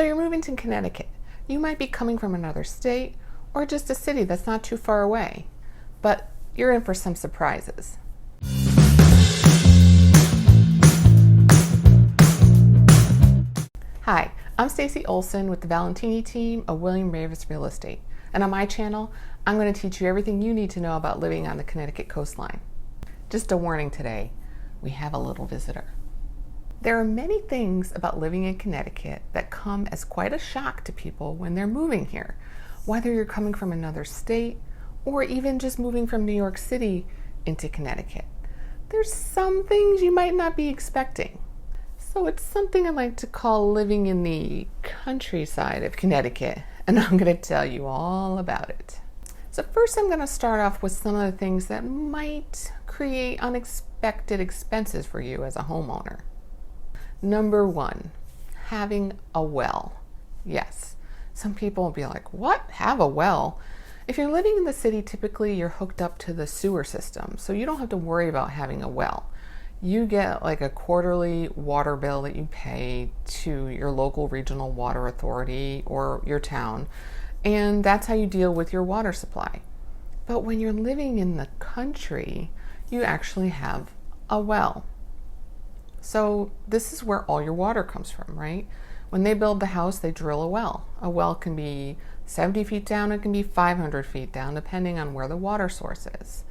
So you're moving to Connecticut. You might be coming from another state or just a city that's not too far away, but you're in for some surprises. Hi, I'm Stacy Olson with the Valentini team of William Ravis Real Estate, and on my channel, I'm going to teach you everything you need to know about living on the Connecticut coastline. Just a warning today, we have a little visitor. There are many things about living in Connecticut that come as quite a shock to people when they're moving here, whether you're coming from another state or even just moving from New York City into Connecticut. There's some things you might not be expecting. So it's something I like to call living in the countryside of Connecticut, and I'm going to tell you all about it. So first I'm going to start off with some of the things that might create unexpected expenses for you as a homeowner. Number one, having a well. Yes, some people will be like, what? Have a well? If you're living in the city, typically you're hooked up to the sewer system, so you don't have to worry about having a well. You get like a quarterly water bill that you pay to your local regional water authority or your town, and that's how you deal with your water supply. But when you're living in the country, you actually have a well. So this is where all your water comes from, right? When they build the house, they drill a well. A well can be 70 feet down, it can be 500 feet down, depending on where the water source is.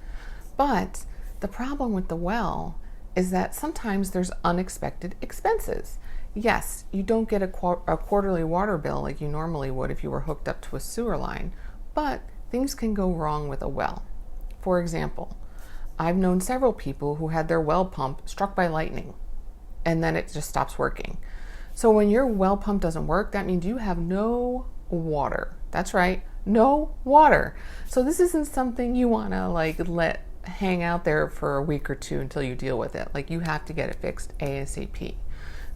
But the problem with the well is that sometimes there's unexpected expenses. Yes, you don't get a quarterly water bill like you normally would if you were hooked up to a sewer line, but things can go wrong with a well. For example, I've known several people who had their well pump struck by lightning, and then it just stops working. So when your well pump doesn't work, that means you have no water. That's right, no water. So this isn't something you want to let hang out there for a week or two until you deal with it. Like, you have to get it fixed ASAP.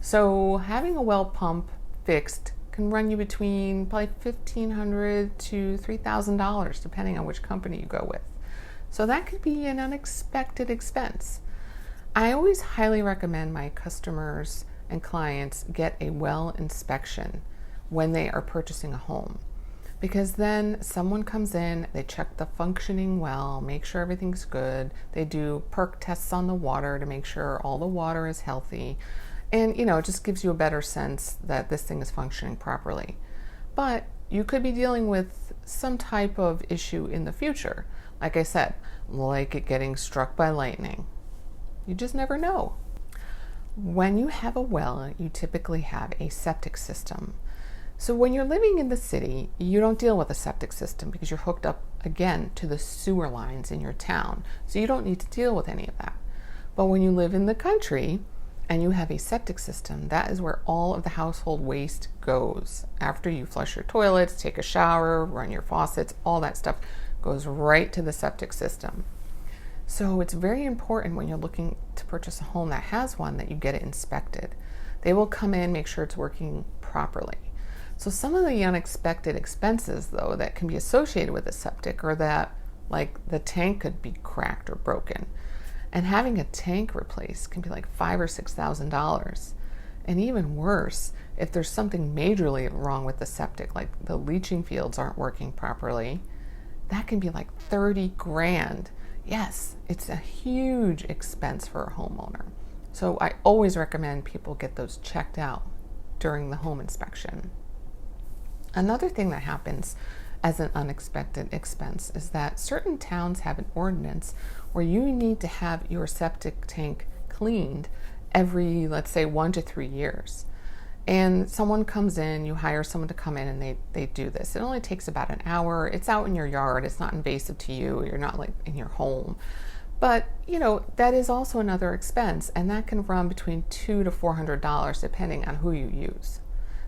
So having a well pump fixed can run you between probably $1,500 to $3,000 depending on which company you go with. So that could be an unexpected expense. I always highly recommend my customers and clients get a well inspection when they are purchasing a home, because then someone comes in, they check the functioning well, make sure everything's good, they do perk tests on the water to make sure all the water is healthy, and it just gives you a better sense that this thing is functioning properly. But you could be dealing with some type of issue in the future, like I said, like it getting struck by lightning. You just never know. When you have a well, you typically have a septic system. So when you're living in the city, you don't deal with a septic system because you're hooked up again to the sewer lines in your town. So you don't need to deal with any of that. But when you live in the country and you have a septic system, that is where all of the household waste goes. After you flush your toilets, take a shower, run your faucets, all that stuff goes right to the septic system. So it's very important when you're looking to purchase a home that has one that you get it inspected. They will come in, make sure it's working properly. So some of the unexpected expenses, though, that can be associated with a septic are that, like, the tank could be cracked or broken. And having a tank replaced can be like $5,000 or $6,000. And even worse, if there's something majorly wrong with the septic, like the leaching fields aren't working properly, that can be like $30,000. Yes, it's a huge expense for a homeowner. So I always recommend people get those checked out during the home inspection. Another thing that happens as an unexpected expense is that certain towns have an ordinance where you need to have your septic tank cleaned every, let's say, 1 to 3 years. And someone comes in, you hire someone to come in and they do this. It only takes about an hour. It's out in your yard. It's not invasive to you. You're not like in your home. But, that is also another expense, and that can run between $200 to $400 depending on who you use.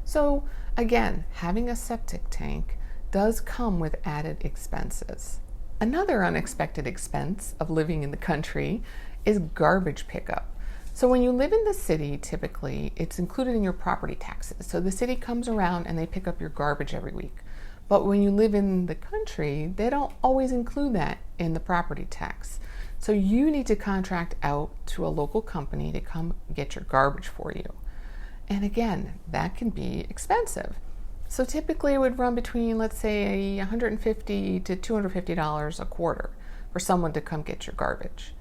So again, having a septic tank does come with added expenses. Another unexpected expense of living in the country is garbage pickup. So when you live in the city, typically it's included in your property taxes. So the city comes around and they pick up your garbage every week. But when you live in the country, they don't always include that in the property tax. So you need to contract out to a local company to come get your garbage for you. And again, that can be expensive. So typically it would run between, let's say, $150 to $250 a quarter for someone to come get your garbage.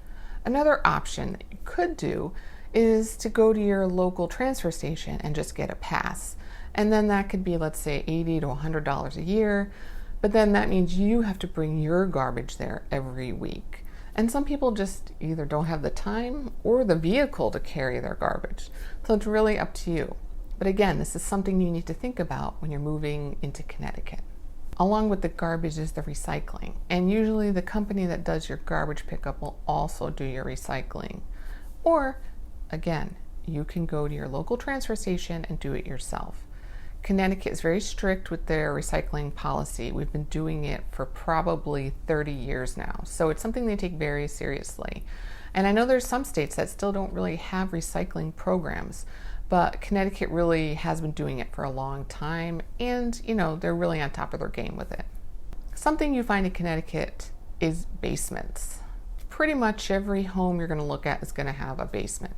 Another option that you could do is to go to your local transfer station and just get a pass. And then that could be, let's say, $80 to $100 a year. But then that means you have to bring your garbage there every week. And some people just either don't have the time or the vehicle to carry their garbage. So it's really up to you. But again, this is something you need to think about when you're moving into Connecticut. Along with the garbage is the recycling. And usually the company that does your garbage pickup will also do your recycling. Or, again, you can go to your local transfer station and do it yourself. Connecticut is very strict with their recycling policy. We've been doing it for probably 30 years now. So it's something they take very seriously. And I know there's some states that still don't really have recycling programs, but Connecticut really has been doing it for a long time, and they're really on top of their game with it. Something you find in Connecticut is basements. Pretty much every home you're going to look at is going to have a basement.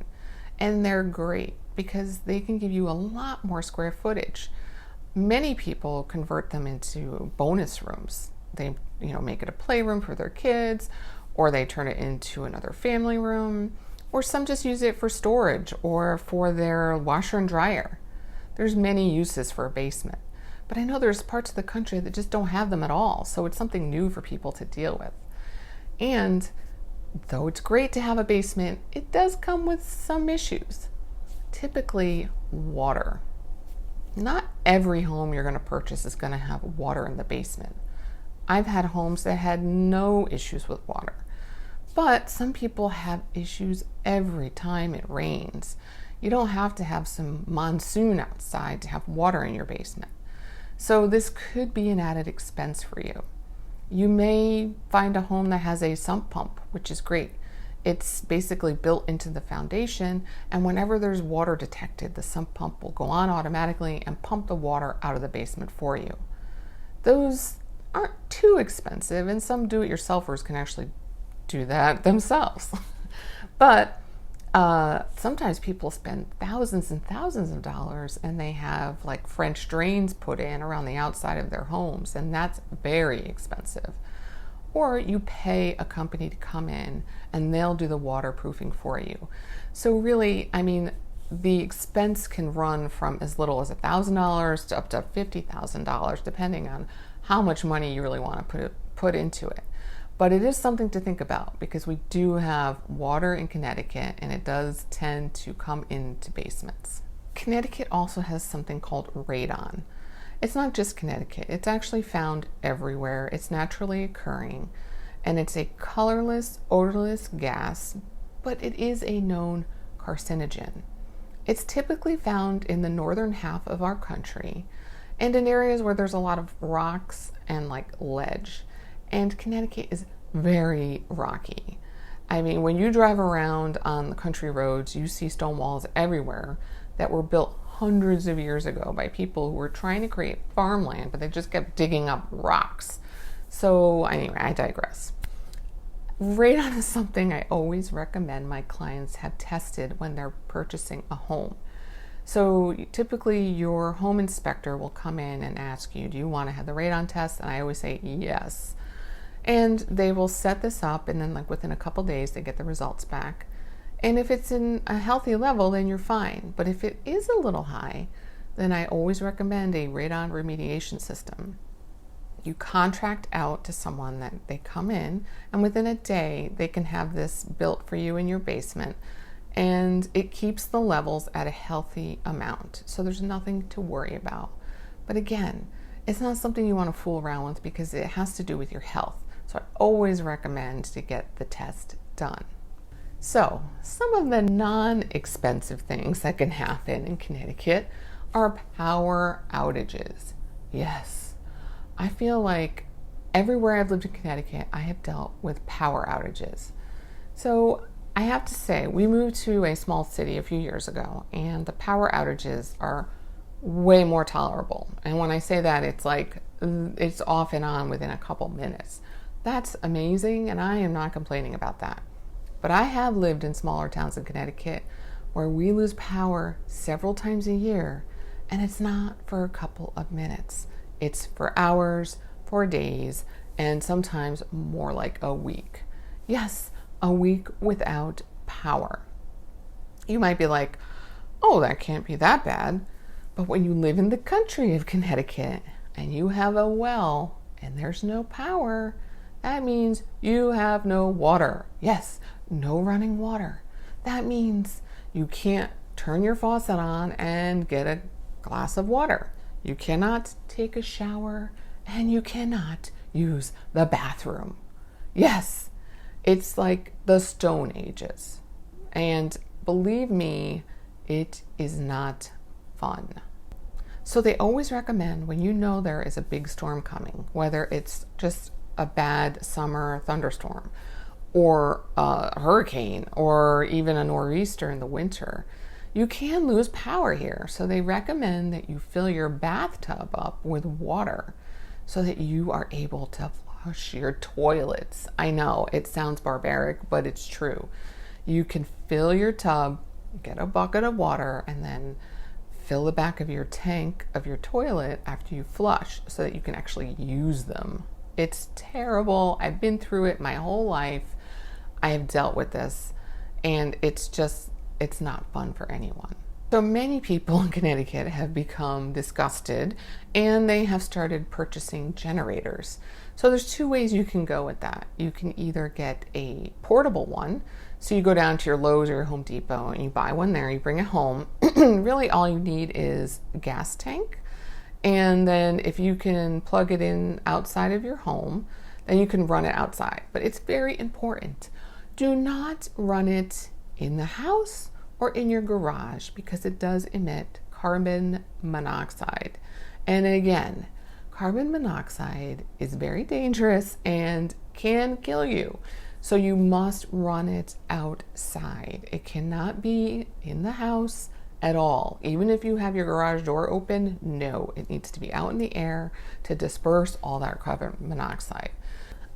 And they're great because they can give you a lot more square footage. Many people convert them into bonus rooms. They, make it a playroom for their kids, or they turn it into another family room, or some just use it for storage or for their washer and dryer. There's many uses for a basement, but I know there's parts of the country that just don't have them at all, so it's something new for people to deal with. And though it's great to have a basement, it does come with some issues. Typically, water. Not every home you're going to purchase is going to have water in the basement. I've had homes that had no issues with water. But some people have issues every time it rains. You don't have to have some monsoon outside to have water in your basement. So this could be an added expense for you. You may find a home that has a sump pump, which is great. It's basically built into the foundation, and whenever there's water detected, the sump pump will go on automatically and pump the water out of the basement for you. Those aren't too expensive, and some do-it-yourselfers can actually do that themselves. But sometimes people spend thousands and thousands of dollars and they have like French drains put in around the outside of their homes, and that's very expensive. Or you pay a company to come in and they'll do the waterproofing for you. So really, the expense can run from as little as $1,000 to up to $50,000, depending on how much money you really want to put into it. But it is something to think about because we do have water in Connecticut, and it does tend to come into basements. Connecticut also has something called radon. It's not just Connecticut, it's actually found everywhere. It's naturally occurring, and it's a colorless, odorless gas, but it is a known carcinogen. It's typically found in the northern half of our country and in areas where there's a lot of rocks and like ledge. And Connecticut is very rocky. When you drive around on the country roads, you see stone walls everywhere that were built hundreds of years ago by people who were trying to create farmland, but they just kept digging up rocks. So anyway, I digress. Radon is something I always recommend my clients have tested when they're purchasing a home. So typically your home inspector will come in and ask you, do you want to have the radon test? And I always say yes. And they will set this up, and then within a couple days they get the results back. And if it's in a healthy level, then you're fine. But if it is a little high, then I always recommend a radon remediation system. You contract out to someone that they come in, and within a day they can have this built for you in your basement, and it keeps the levels at a healthy amount. So there's nothing to worry about. But again, it's not something you want to fool around with because it has to do with your health. So I always recommend to get the test done. So some of the non-expensive things that can happen in Connecticut are power outages. Yes, I feel like everywhere I've lived in Connecticut, I have dealt with power outages. So I have to say, we moved to a small city a few years ago, and the power outages are way more tolerable. And when I say that, it's it's off and on within a couple minutes. That's amazing, and I am not complaining about that. But I have lived in smaller towns in Connecticut where we lose power several times a year, and it's not for a couple of minutes. It's for hours, for days, and sometimes more like a week. Yes, a week without power. You might be like, oh, that can't be that bad. But when you live in the country of Connecticut and you have a well and there's no power, that means you have no water. Yes, no running water. That means you can't turn your faucet on and get a glass of water. You cannot take a shower and you cannot use the bathroom. Yes, it's like the Stone Ages. And believe me, it is not fun. So they always recommend, when you know there is a big storm coming, whether it's just a bad summer thunderstorm or a hurricane or even a nor'easter in the winter, you can lose power here. So they recommend that you fill your bathtub up with water so that you are able to flush your toilets. I know it sounds barbaric, but it's true. You can fill your tub, get a bucket of water, and then fill the back of your tank of your toilet after you flush so that you can actually use them. It's terrible. I've been through it my whole life. I have dealt with this, and it's not fun for anyone. So many people in Connecticut have become disgusted, and they have started purchasing generators. So there's two ways you can go with that. You can either get a portable one. So you go down to your Lowe's or your Home Depot and you buy one there, you bring it home. Really all you need is a gas tank. And then if you can plug it in outside of your home, then you can run it outside. But it's very important. Do not run it in the house or in your garage because it does emit carbon monoxide. And again, carbon monoxide is very dangerous and can kill you. So you must run it outside. It cannot be in the house at all. Even if you have your garage door open, no, it needs to be out in the air to disperse all that carbon monoxide.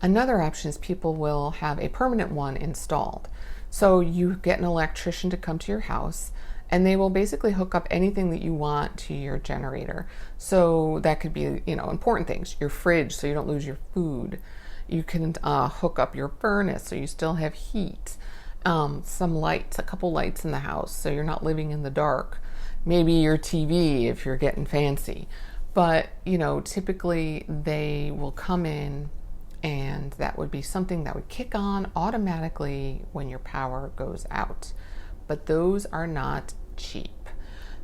Another option is people will have a permanent one installed. So you get an electrician to come to your house and they will basically hook up anything that you want to your generator. So that could be, important things, your fridge so you don't lose your food. You can hook up your furnace so you still have heat. Some lights, a couple lights in the house so you're not living in the dark. Maybe your TV if you're getting fancy. But, typically they will come in and that would be something that would kick on automatically when your power goes out. But those are not cheap.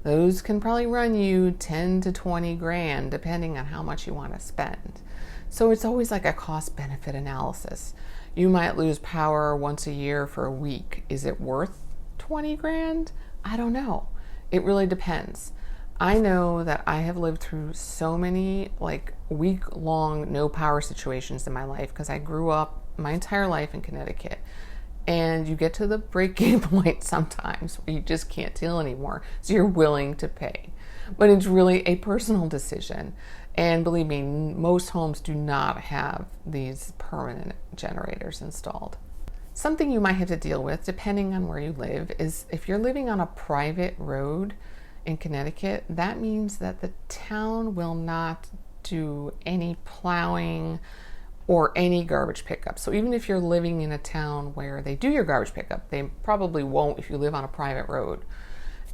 Those can probably run you 10 to 20 grand depending on how much you want to spend. So it's always like a cost-benefit analysis. You might lose power once a year for a week. Is it worth 20 grand? I don't know. It really depends. I know that I have lived through so many week-long no power situations in my life because I grew up my entire life in Connecticut. And you get to the breaking point sometimes where you just can't deal anymore. So you're willing to pay. But it's really a personal decision. And believe me, most homes do not have these permanent generators installed. Something you might have to deal with, depending on where you live, is if you're living on a private road in Connecticut, that means that the town will not do any plowing or any garbage pickup. So even if you're living in a town where they do your garbage pickup, they probably won't if you live on a private road.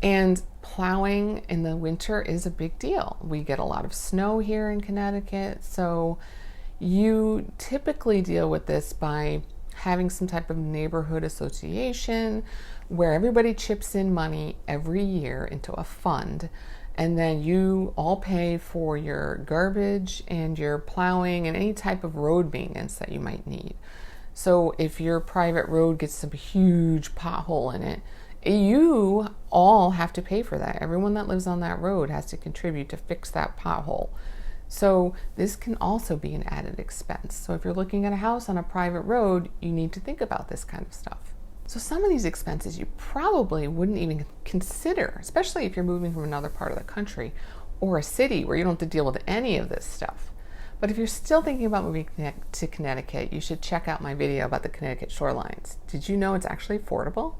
And plowing in the winter is a big deal. We get a lot of snow here in Connecticut, so you typically deal with this by having some type of neighborhood association where everybody chips in money every year into a fund, and then you all pay for your garbage and your plowing and any type of road maintenance that you might need. So if your private road gets some huge pothole in it, you all have to pay for that. Everyone that lives on that road has to contribute to fix that pothole. So this can also be an added expense. So if you're looking at a house on a private road, you need to think about this kind of stuff. So some of these expenses you probably wouldn't even consider, especially if you're moving from another part of the country or a city where you don't have to deal with any of this stuff. But if you're still thinking about moving to Connecticut, you should check out my video about the Connecticut shorelines. Did you know it's actually affordable?